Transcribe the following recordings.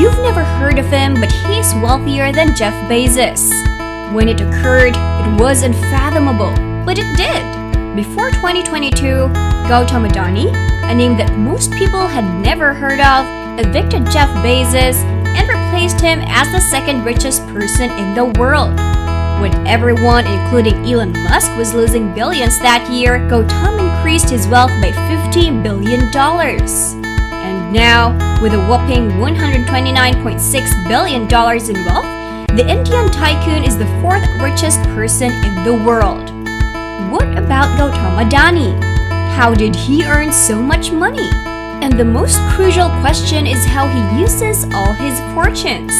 You've never heard of him, but he's wealthier than Jeff Bezos. When it occurred, it was unfathomable, but it did. Before 2022, Gautam Adani, a name that most people had never heard of, evicted Jeff Bezos and replaced him as the second richest person in the world. When everyone, including Elon Musk, was losing billions that year, Gautam increased his wealth by $50 billion. And now, with a whopping $129.6 billion in wealth, the Indian tycoon is the fourth richest person in the world. What about Gautam Adani? How did he earn so much money? And the most crucial question is how he uses all his fortunes.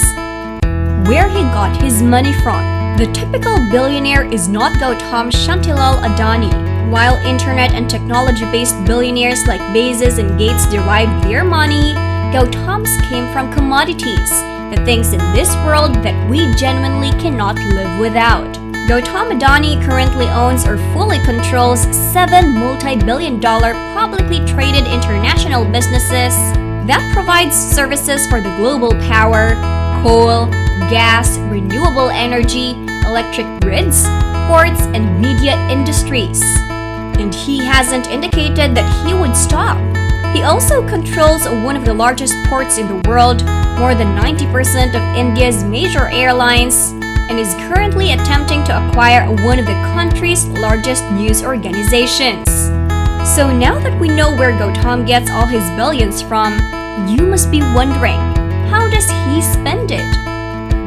Where he got his money from. The typical billionaire is not Gautam Shantilal Adani. While internet and technology-based billionaires like Bezos and Gates derived their money, Gautam's came from commodities, the things in this world that we genuinely cannot live without. Gautam Adani currently owns or fully controls 7 multi-billion-dollar publicly traded international businesses that provides services for the global power, coal, gas, renewable energy, electric grids, ports, and media industries. And he hasn't indicated that he would stop. He also controls one of the largest ports in the world, more than 90% of India's major airlines, and is currently attempting to acquire one of the country's largest news organizations. So now that we know where Gautam gets all his billions from, you must be wondering, how does he spend it?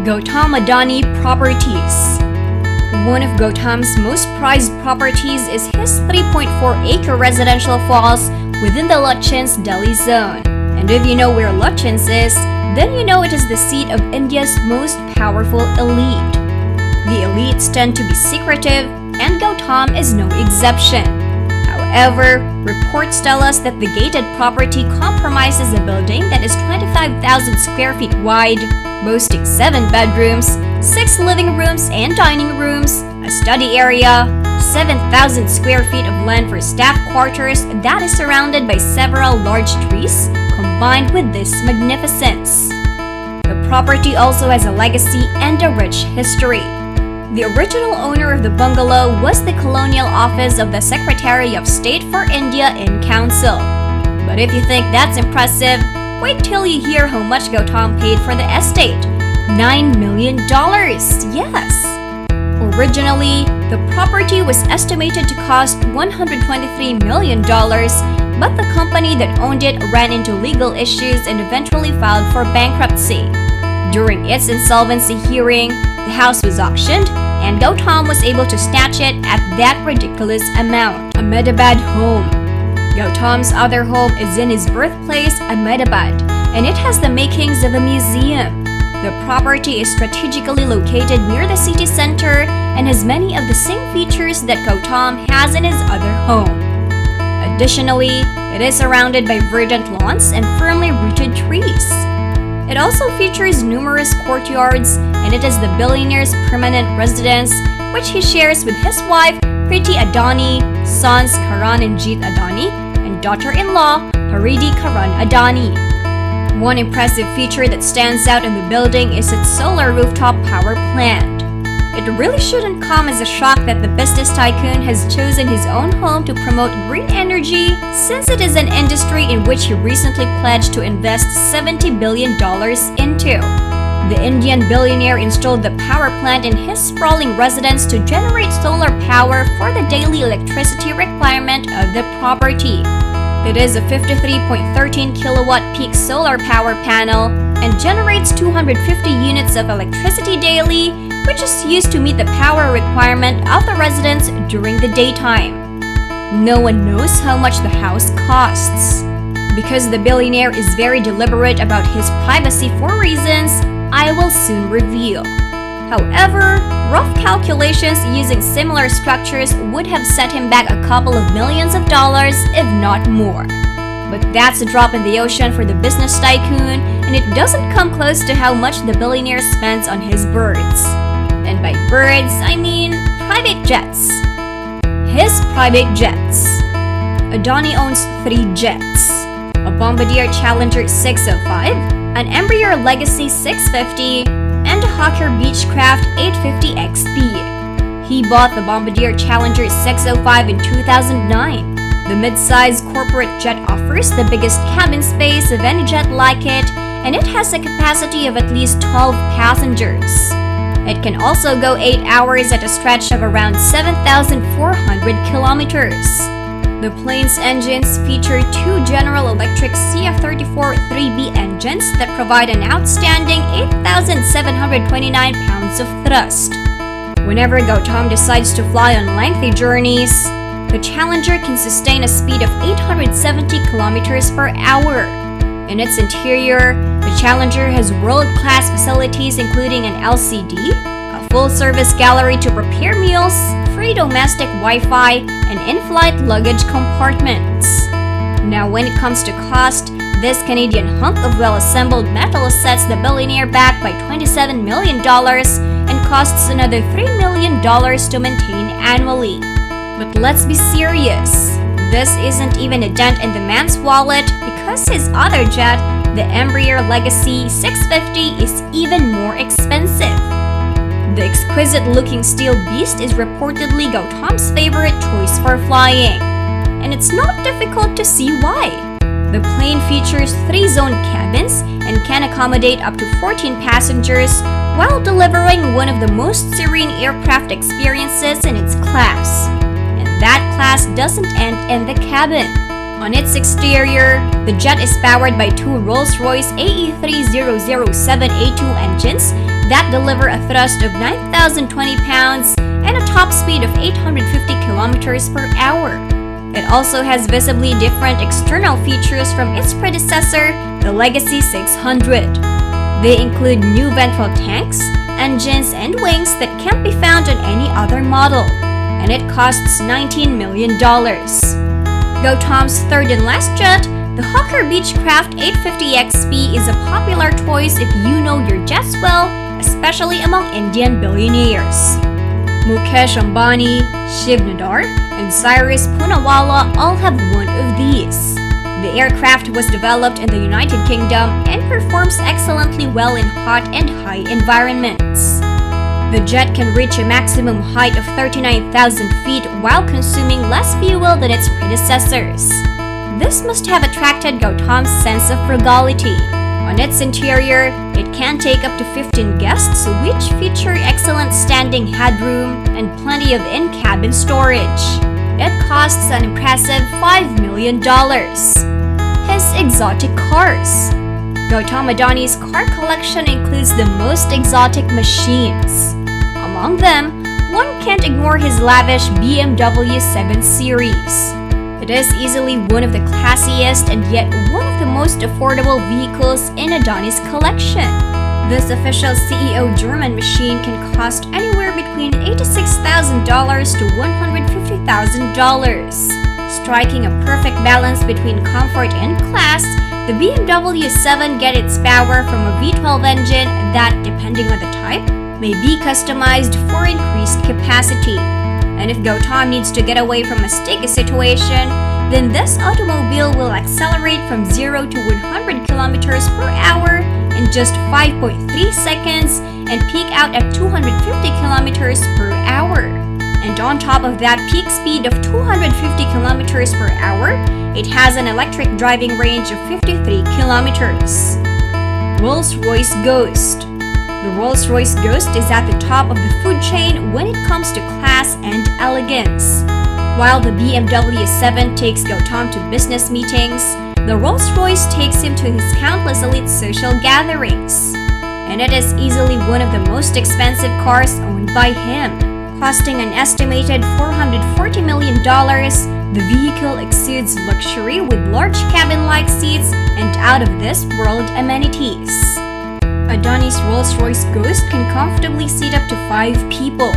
Gautam Adani Properties. One of Gautam's most prized properties is his 3.4-acre residential falls within the Lutyens Delhi zone. And if you know where Lutyens is, then you know it is the seat of India's most powerful elite. The elites tend to be secretive, and Gautam is no exception. However, reports tell us that the gated property comprises a building that is 25,000 square feet wide, boasting 7 bedrooms, 6 living rooms and dining rooms, a study area, 7,000 square feet of land for staff quarters that is surrounded by several large trees, combined with this magnificence. The property also has a legacy and a rich history. The original owner of the bungalow was the Colonial Office of the Secretary of State for India in Council. But if you think that's impressive, wait till you hear how much Gautam paid for the estate. $9 million, yes! Originally, the property was estimated to cost $123 million, but the company that owned it ran into legal issues and eventually filed for bankruptcy. During its insolvency hearing, the house was auctioned, and Gautam was able to snatch it at that ridiculous amount. Ahmedabad home. Gautam's other home is in his birthplace, Ahmedabad, and it has the makings of a museum. The property is strategically located near the city center and has many of the same features that Gautam has in his other home. Additionally, it is surrounded by verdant lawns and firmly rooted trees. It also features numerous courtyards, and it is the billionaire's permanent residence, which he shares with his wife, Priti Adani, sons Karan and Jeet Adani, and daughter-in-law, Haridi Karan Adani. One impressive feature that stands out in the building is its solar rooftop power plant. It really shouldn't come as a shock that the business tycoon has chosen his own home to promote green energy, since it is an industry in which he recently pledged to invest $70 billion into. The Indian billionaire installed the power plant in his sprawling residence to generate solar power for the daily electricity requirement of the property. It is a 53.13 kilowatt peak solar power panel and generates 250 units of electricity daily, which is used to meet the power requirement of the residents during the daytime. No one knows how much the house costs. Because the billionaire is very deliberate about his privacy for reasons I will soon reveal. However, rough calculations using similar structures would have set him back a couple of millions of dollars, if not more. But that's a drop in the ocean for the business tycoon, and it doesn't come close to how much the billionaire spends on his birds. And by birds, I mean private jets. His private jets. Adani owns 3 jets: a Bombardier Challenger 605, an Embraer Legacy 650, and a Hawker Beechcraft 850 XP. He bought the Bombardier Challenger 605 in 2009. The mid-size corporate jet offers the biggest cabin space of any jet like it, and it has a capacity of at least 12 passengers. It can also go 8 hours at a stretch of around 7,400 kilometers. The plane's engines feature two General Electric CF34 3B engines that provide an outstanding 8,729 pounds of thrust. Whenever Gautam decides to fly on lengthy journeys, the Challenger can sustain a speed of 870 kilometers per hour. In its interior, the Challenger has world-class facilities including an LCD, a full-service gallery to prepare meals, free domestic Wi-Fi, and in-flight luggage compartments. Now when it comes to cost, this Canadian hunk of well-assembled metal sets the billionaire back by $27 million and costs another $3 million to maintain annually. But let's be serious. This isn't even a dent in the man's wallet because his other jet, the Embraer Legacy 650, is even more expensive. The exquisite-looking steel beast is reportedly Gautam's favorite choice for flying. And it's not difficult to see why. The plane features 3-zone cabins and can accommodate up to 14 passengers while delivering one of the most serene aircraft experiences in its class. And that class doesn't end in the cabin. On its exterior, the jet is powered by two Rolls-Royce AE3007A2 engines that deliver a thrust of 9,020 pounds and a top speed of 850 kilometers per hour. It also has visibly different external features from its predecessor, the Legacy 600. They include new ventral tanks, engines, and wings that can't be found on any other model, and it costs $19 million. Gautam's third and last jet, the Hawker Beechcraft 850 XP, is a popular choice if you know your jets well, especially among Indian billionaires. Mukesh Ambani, Shiv Nadar, and Cyrus Poonawalla all have one of these. The aircraft was developed in the United Kingdom and performs excellently well in hot and high environments. The jet can reach a maximum height of 39,000 feet while consuming less fuel than its predecessors. This must have attracted Gautam's sense of frugality. On its interior, it can take up to 15 guests, which feature excellent standing headroom and plenty of in-cabin storage. It costs an impressive $5 million. His exotic cars. Gautam Adani's car collection includes the most exotic machines. Among them, one can't ignore his lavish BMW 7 Series. It is easily one of the classiest and yet one of the most affordable vehicles in Adani's collection. This official CEO German machine can cost anywhere between $86,000 to $150,000. Striking a perfect balance between comfort and class, the BMW 7 gets its power from a V12 engine that, depending on the type, may be customized for increased capacity. And if Gautam needs to get away from a sticky situation, then this automobile will accelerate from 0 to 100 kilometers per hour in just 5.3 seconds and peak out at 250 kilometers per hour. And on top of that peak speed of 250 kilometers per hour, it has an electric driving range of 53 kilometers. Rolls-Royce Ghost. The Rolls-Royce Ghost is at the top of the food chain when it comes to class and elegance. While the BMW 7 takes Gautam to business meetings, the Rolls-Royce takes him to his countless elite social gatherings. And it is easily one of the most expensive cars owned by him. Costing an estimated $440 million, the vehicle exudes luxury with large cabin-like seats and out-of-this-world amenities. Adani's Rolls-Royce Ghost can comfortably seat up to 5 people.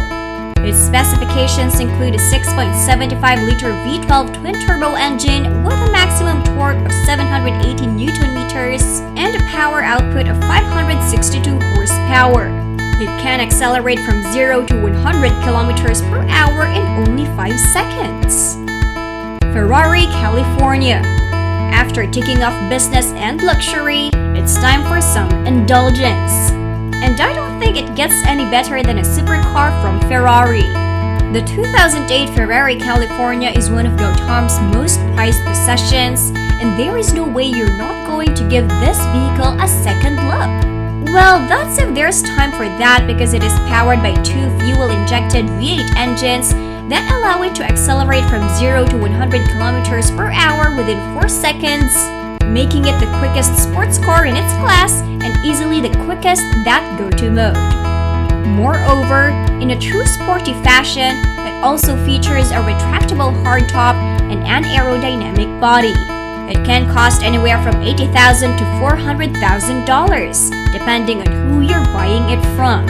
Its specifications include a 6.75-liter V12 twin-turbo engine with a maximum torque of 780 Nm and a power output of 562 horsepower. It can accelerate from 0 to 100 kilometers per hour in only 5 seconds. Ferrari, California. After ticking off business and luxury, it it's time for some indulgence. And I don't think it gets any better than a supercar from Ferrari. The 2008 Ferrari California is one of Gautam's most prized possessions, and there is no way you're not going to give this vehicle a second look. Well, that's if there's time for that, because it is powered by two fuel-injected V8 engines that allow it to accelerate from 0 to 100 kilometers per hour within 4 seconds, making it the quickest sports car in its class and easily the quickest that go-to mode. Moreover, in a true sporty fashion, it also features a retractable hardtop and an aerodynamic body. It can cost anywhere from $80,000 to $400,000, depending on who you're buying it from.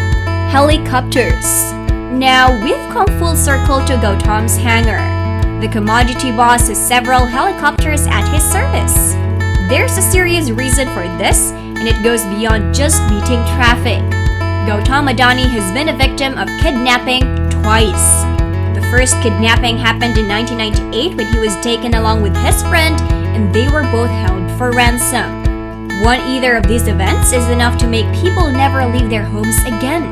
Helicopters. Now, we've come full circle to Gautam's hangar. The commodity boss has several helicopters at his service. There's a serious reason for this, and it goes beyond just beating traffic. Gautam Adani has been a victim of kidnapping twice. The first kidnapping happened in 1998 when he was taken along with his friend, and they were both held for ransom. Either of these events is enough to make people never leave their homes again.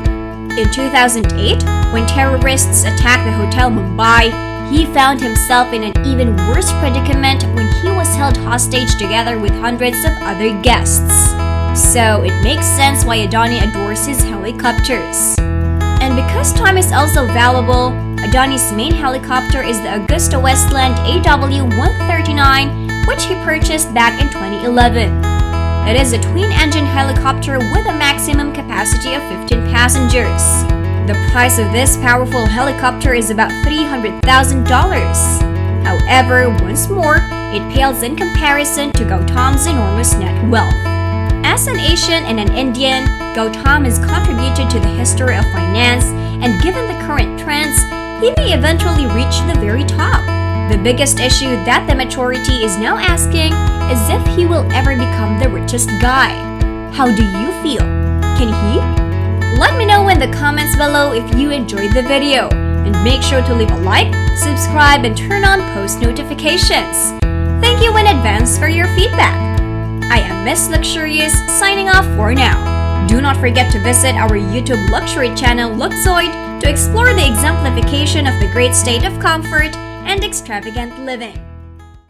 In 2008, when terrorists attacked the Hotel Mumbai, he found himself in an even worse predicament when he was held hostage together with hundreds of other guests. So it makes sense why Adani adores his helicopters. And because time is also valuable, Adani's main helicopter is the Augusta Westland AW139, which he purchased back in 2011. It is a twin-engine helicopter with a maximum capacity of 15 passengers. The price of this powerful helicopter is about $300,000. However, once more, it pales in comparison to Gautam's enormous net wealth. As an Asian and an Indian, Gautam has contributed to the history of finance, and given the current trends, he may eventually reach the very top. The biggest issue that the majority is now asking is if he will ever become the richest guy. How do you feel? Can he? Let me know in the comments below if you enjoyed the video, and make sure to leave a like, subscribe, and turn on post notifications. Thank you in advance for your feedback. I am Miss Luxurious, signing off for now. Do not forget to visit our YouTube luxury channel Luxoid to explore the exemplification of the great state of comfort and extravagant living.